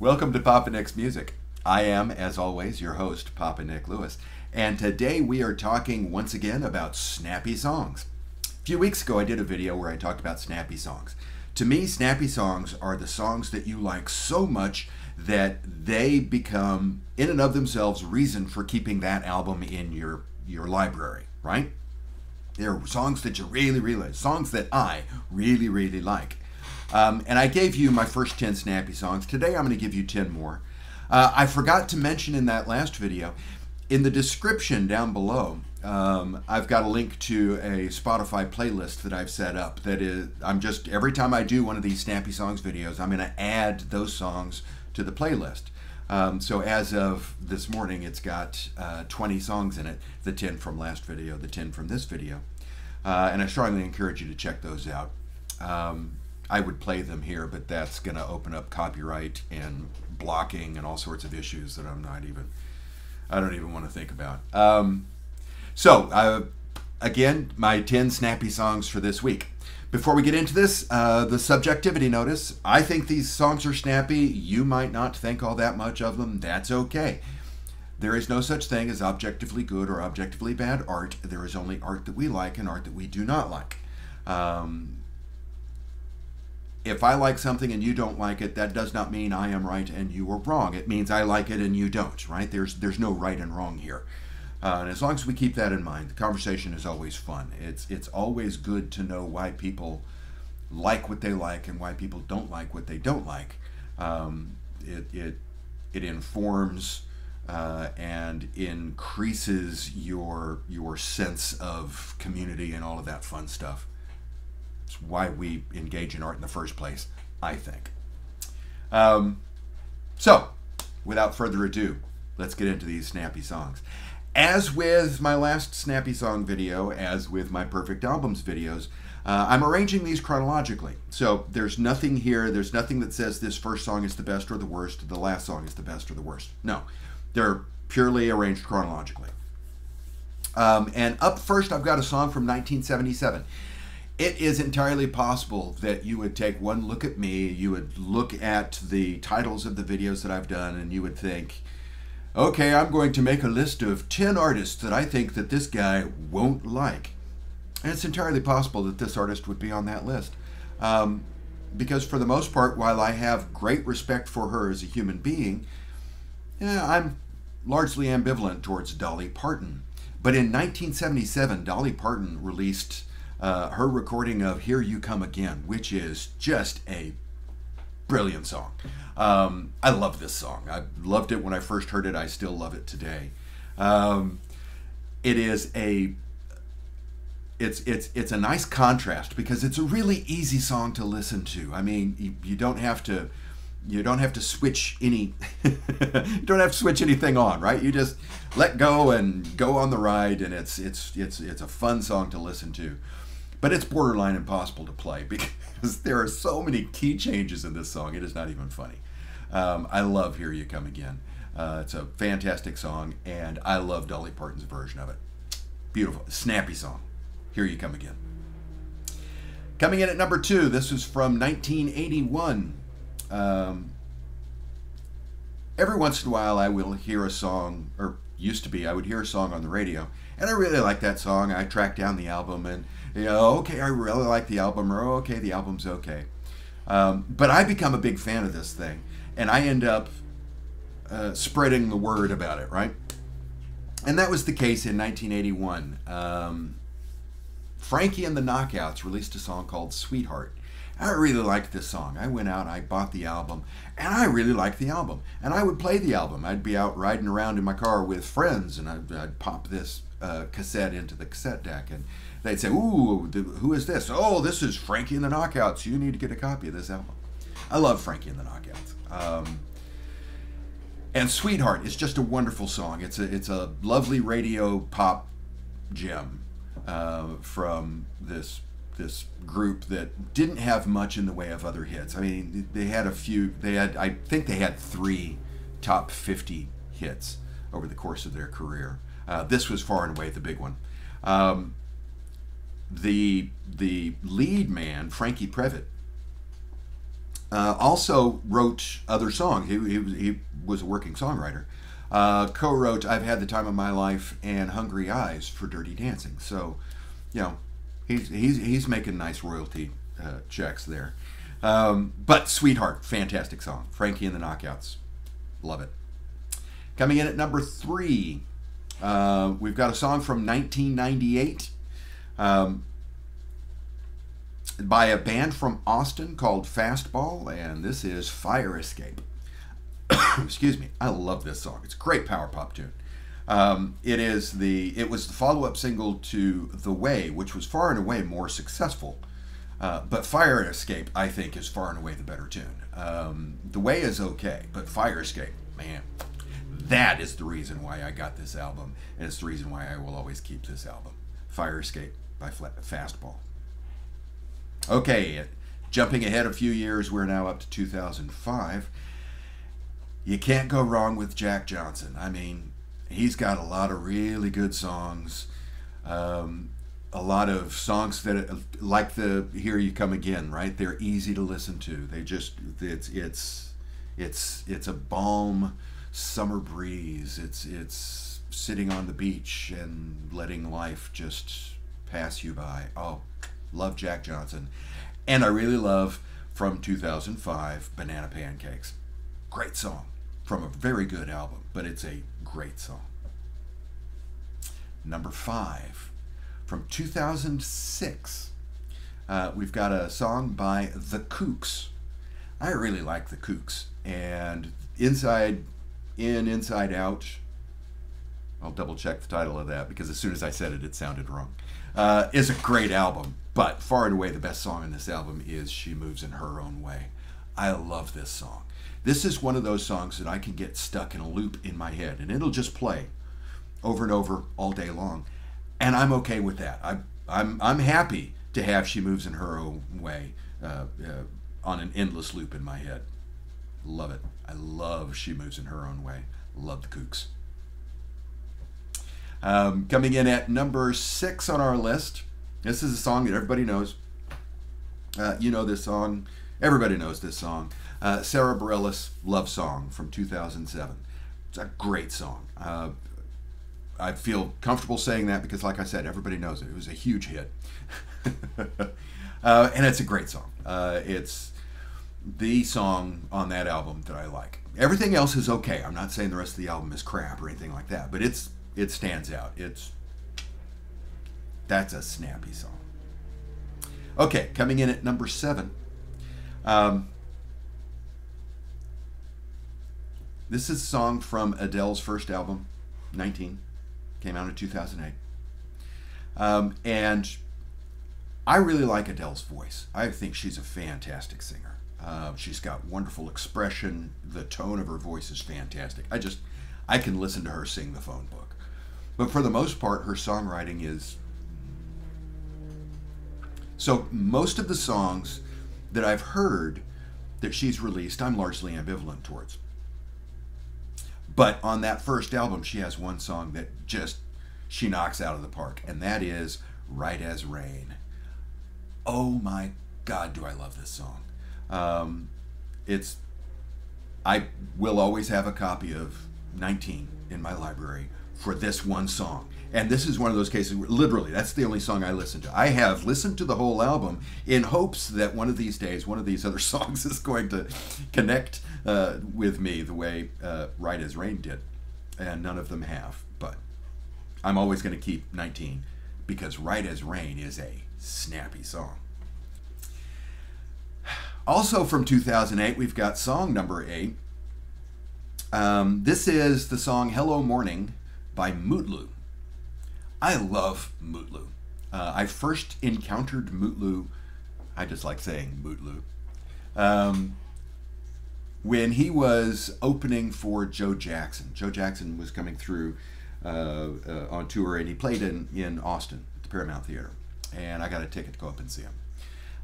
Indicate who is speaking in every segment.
Speaker 1: Welcome to Papa Nick's Music. I am, as always, your host, Papa Nick Lewis, and today we are talking once again about snappy songs. A few weeks ago I did a video where I talked about snappy songs. To me, snappy songs are the songs that you like so much that they become, in and of themselves, reason for keeping that album in your library, right? They're songs that you really like, songs that I really like. And I gave you my first 10 snappy songs. Today I'm going to give you 10 more. I forgot to mention in that last video, in the description down below, I've got a link to a Spotify playlist that I've set up. That is, every time I do one of these snappy songs videos, I'm going to add those songs to the playlist. So as of this morning, it's got 20 songs in it, the 10 from last video, the 10 from this video. And I strongly encourage you to check those out. I would play them here, but that's going to open up copyright and blocking and all sorts of issues that I don't even want to think about. Again, my 10 snappy songs for this week. Before we get into this, the subjectivity notice. I think these songs are snappy. You might not think all that much of them. That's okay. There is no such thing as objectively good or objectively bad art. There is only art that we like and art that we do not like. If I like something and you don't like it, that does not mean I am right and you are wrong. It means I like it and you don't, right? There's no right and wrong here. And as long as we keep that in mind, the conversation is always fun. It's always good to know why people like what they like and why people don't like what they don't like. It informs and increases your sense of community and all of that fun stuff. It's why we engage in art in the first place, I think. So, without further ado, let's get into these snappy songs. As with my last snappy song video, as with my perfect albums videos, I'm arranging these chronologically. So there's nothing here, there's nothing that says this first song is the best or the worst, the last song is the best or the worst. No, they're purely arranged chronologically. And up first, I've got a song from 1977. It is entirely possible that you would take one look at me, you would look at the titles of the videos that I've done, and you would think, okay, I'm going to make a list of 10 artists that I think that this guy won't like. And it's entirely possible that this artist would be on that list. Because for the most part, while I have great respect for her as a human being, I'm largely ambivalent towards Dolly Parton. But in 1977, Dolly Parton released her recording of Here You Come Again, which is just a brilliant song. I love this song. I loved it when I first heard it. I still love it today. It's a nice contrast because it's a really easy song to listen to. I mean, you don't have to switch any you don't have to switch anything on, right? You just let go and go on the ride, and it's a fun song to listen to. But it's borderline impossible to play because there are so many key changes in this song. It is not even funny. I love Here You Come Again. It's a fantastic song, and I love Dolly Parton's version of it. Beautiful, snappy song. Here You Come Again. Coming in at number 2, this is from 1981. Every once in a while I will hear a song, or used to be, I would hear a song on the radio, and I really like that song. I track down the album and, okay, I really like the album, or okay, the album's okay. But I become a big fan of this thing, and I end up spreading the word about it, right? And that was the case in 1981. Frankie and the Knockouts released a song called Sweetheart. I really liked this song. I went out, I bought the album, and I really liked the album. And I would play the album. I'd be out riding around in my car with friends, and I'd pop this cassette into the cassette deck, and they'd say, ooh, who is this? Oh, this is Frankie and the Knockouts. You need to get a copy of this album. I love Frankie and the Knockouts. And Sweetheart is just a wonderful song. It's a lovely radio pop gem from this group that didn't have much in the way of other hits. I mean, they had a few. I think they had 3 top 50 hits over the course of their career. This was far and away the big one. The lead man, Frankie Previte, Also wrote other songs. He was a working songwriter. Co-wrote "I've Had the Time of My Life" and "Hungry Eyes" for Dirty Dancing. So, you know, he's making nice royalty checks there. But "Sweetheart," fantastic song. Frankie and the Knockouts, love it. Coming in at number 3, we've got a song from 1998 by a band from Austin called Fastball, and this is "Fire Escape." Excuse me. I love this song. It's a great power pop tune. It was the follow-up single to "The Way," which was far and away more successful. But "Fire Escape," I think, is far and away the better tune. "The Way" is okay, but "Fire Escape," man, that is the reason why I got this album, and it's the reason why I will always keep this album. "Fire Escape" by Fastball. Okay, jumping ahead a few years, we're now up to 2005. You can't go wrong with Jack Johnson. I mean, he's got a lot of really good songs. A lot of songs that, like the "Here You Come Again," right? They're easy to listen to. They just, it's a balm summer breeze. It's sitting on the beach and letting life just pass you by. Oh, love Jack Johnson. And I really love, from 2005, "Banana Pancakes." Great song from a very good album, but it's a great song. Number 5, from 2006, we've got a song by The Kooks. I really like The Kooks, and Inside In, Inside Out, I'll double check the title of that because as soon as I said it, it sounded wrong, is a great album, but far and away the best song in this album is "She Moves in Her Own Way." I love this song. This is one of those songs that I can get stuck in a loop in my head, and it'll just play over and over all day long, and I'm okay with that. I'm happy to have "She Moves in Her Own Way" on an endless loop in my head. Love it. I love "She Moves in Her Own Way." Love The Kooks. Coming in at number 6 on our list, this is a song that everybody knows. You know this song. Everybody knows this song. Sarah Bareilles' "Love Song" from 2007. It's a great song. I feel comfortable saying that because, like I said, everybody knows it. It was a huge hit. And it's a great song. It's the song on that album that I like. Everything else is okay. I'm not saying the rest of the album is crap or anything like that, but it stands out. That's a snappy song. Okay, coming in at number 7. This is a song from Adele's first album, 19. Came out in 2008. And I really like Adele's voice. I think she's a fantastic singer. She's got wonderful expression. The tone of her voice is fantastic. I can listen to her sing the phone book. But for the most part, her songwriting is... So most of the songs that I've heard that she's released, I'm largely ambivalent towards. But on that first album, she has one song that she knocks out of the park, and that is "Right as Rain." Oh my God, do I love this song. I will always have a copy of 19 in my library for this one song. And this is one of those cases where literally that's the only song I listen to. I have listened to the whole album in hopes that one of these days, one of these other songs is going to connect with me the way "Right as Rain" did. And none of them have. But I'm always going to keep 19 because "Right as Rain" is a snappy song. Also from 2008, we've got song number 8. This is the song "Hello Morning" by Mutlu. I love Mutlu. I first encountered Mutlu, I just like saying Mutlu, when he was opening for Joe Jackson. Joe Jackson was coming through on tour, and he played in Austin at the Paramount Theater. And I got a ticket to go up and see him.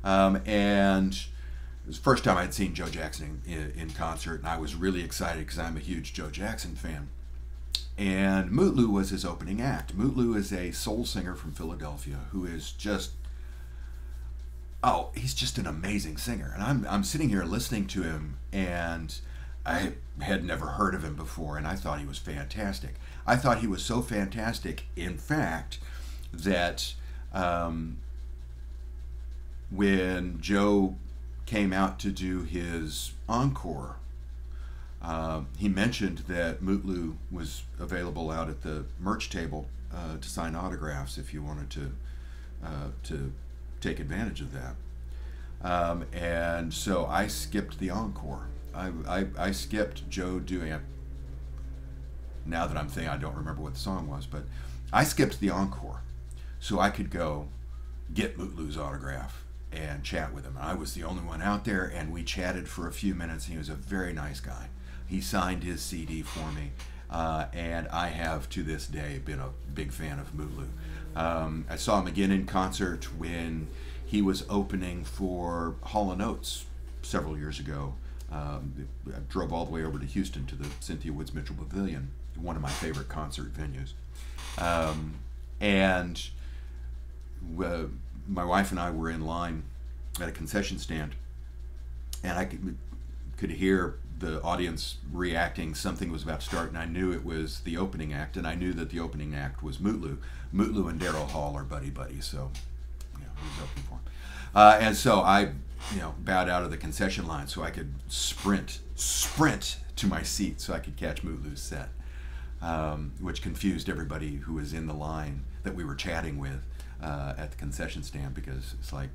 Speaker 1: And it was the first time I'd seen Joe Jackson in concert, and I was really excited because I'm a huge Joe Jackson fan. And Mutlu was his opening act. Mutlu is a soul singer from Philadelphia who is just Oh, he's just an amazing singer, and I'm sitting here listening to him, and I had never heard of him before, and I thought he was fantastic. I thought he was so fantastic, in fact, that when Joe came out to do his encore, he mentioned that Mutlu was available out at the merch table to sign autographs if you wanted to take advantage of that. And so I skipped the encore. I skipped Joe doing it. Now that I'm thinking, I don't remember what the song was, but I skipped the encore so I could go get Mutlu's autograph and chat with him. I was the only one out there, and we chatted for a few minutes. He was a very nice guy. He signed his CD for me, and I have to this day been a big fan of Mutlu. I saw him again in concert when he was opening for Hall & Oates several years ago. I drove all the way over to Houston to the Cynthia Woods Mitchell Pavilion, one of my favorite concert venues. And my wife and I were in line at a concession stand, and I could hear the audience reacting. Something was about to start, and I knew it was the opening act, and I knew that the opening act was Mutlu. Mutlu and Daryl Hall are buddy-buddy, so he was opening for him. And so I bowed out of the concession line so I could sprint to my seat so I could catch Mutlu's set, which confused everybody who was in the line that we were chatting with at the concession stand, because it's like,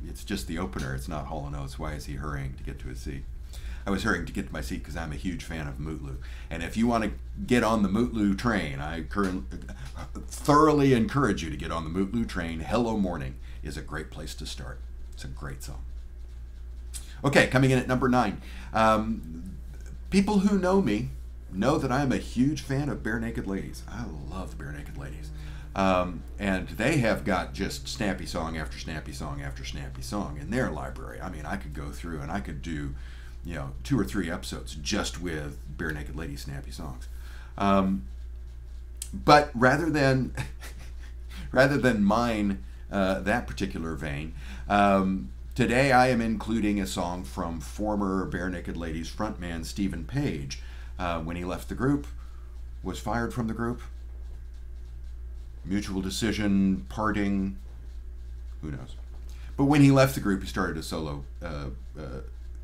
Speaker 1: it's just the opener, it's not Hall & Oates. Why is he hurrying to get to his seat? I was hurrying to get to my seat because I'm a huge fan of Mutlu. And if you want to get on the Mutlu train, I thoroughly encourage you to get on the Mutlu train. Hello Morning is a great place to start. It's a great song. Okay, coming in at number 9. People who know me know that I'm a huge fan of Bare Naked Ladies. I love Bare Naked Ladies. And they have got just snappy song after snappy song after snappy song in their library. I mean, I could go through and I could do 2 or 3 episodes just with Bare Naked Ladies snappy songs. But rather than mine that particular vein, today I am including a song from former Bare Naked Ladies frontman Stephen Page. When he left the group, was fired from the group, mutual decision, parting, who knows. But when he left the group, he started a solo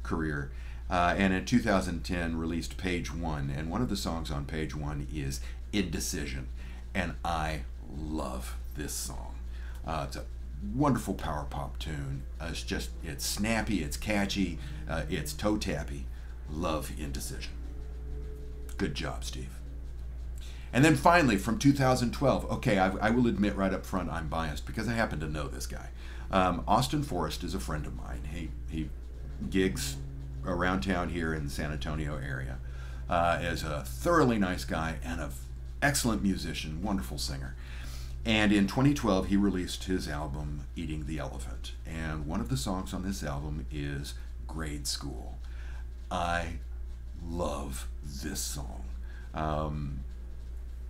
Speaker 1: career. And in 2010 released Page One, and one of the songs on Page One is Indecision, and I love this song. It's a wonderful power pop tune. It's snappy, it's catchy, it's toe tappy. Love Indecision. Good job, Steve. And then finally, from 2012, okay, I will admit right up front I'm biased because I happen to know this guy. Austin Forrest is a friend of mine. He gigs around town here in the San Antonio area, is a thoroughly nice guy and an excellent musician, wonderful singer. And in 2012 he released his album Eating the Elephant, and one of the songs on this album is Grade School. I love this song.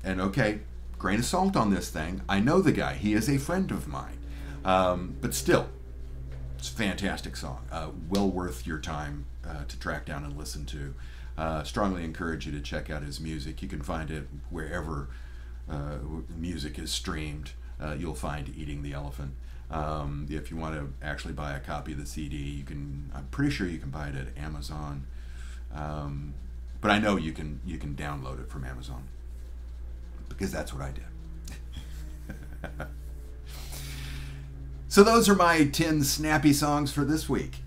Speaker 1: And okay, grain of salt on this thing, I know the guy, he is a friend of mine, but still, it's a fantastic song, well worth your time to track down and listen to. Strongly encourage you to check out his music. You can find it wherever music is streamed. You'll find Eating the Elephant. If you want to actually buy a copy of the CD, I'm pretty sure you can buy it at Amazon, but I know you can download it from Amazon, because that's what I did. So those are my 10 snappy songs for this week.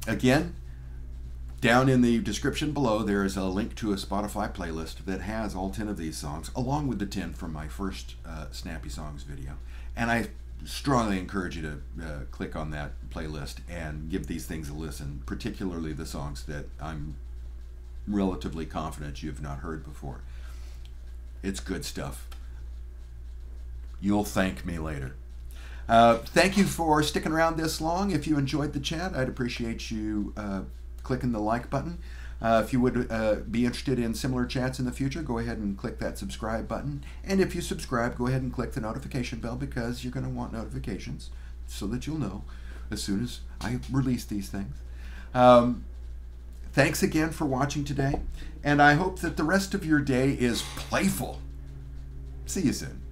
Speaker 1: Again, down in the description below there is a link to a Spotify playlist that has all 10 of these songs, along with the 10 from my first Snappy Songs video. And I strongly encourage you to click on that playlist and give these things a listen, particularly the songs that I'm relatively confident you've not heard before. It's good stuff. You'll thank me later. Thank you for sticking around this long. If you enjoyed the chat, I'd appreciate you clicking the like button. If you would be interested in similar chats in the future, go ahead and click that subscribe button. And if you subscribe, go ahead and click the notification bell, because you're going to want notifications so that you'll know as soon as I release these things. Thanks again for watching today, and I hope that the rest of your day is playful. See you soon.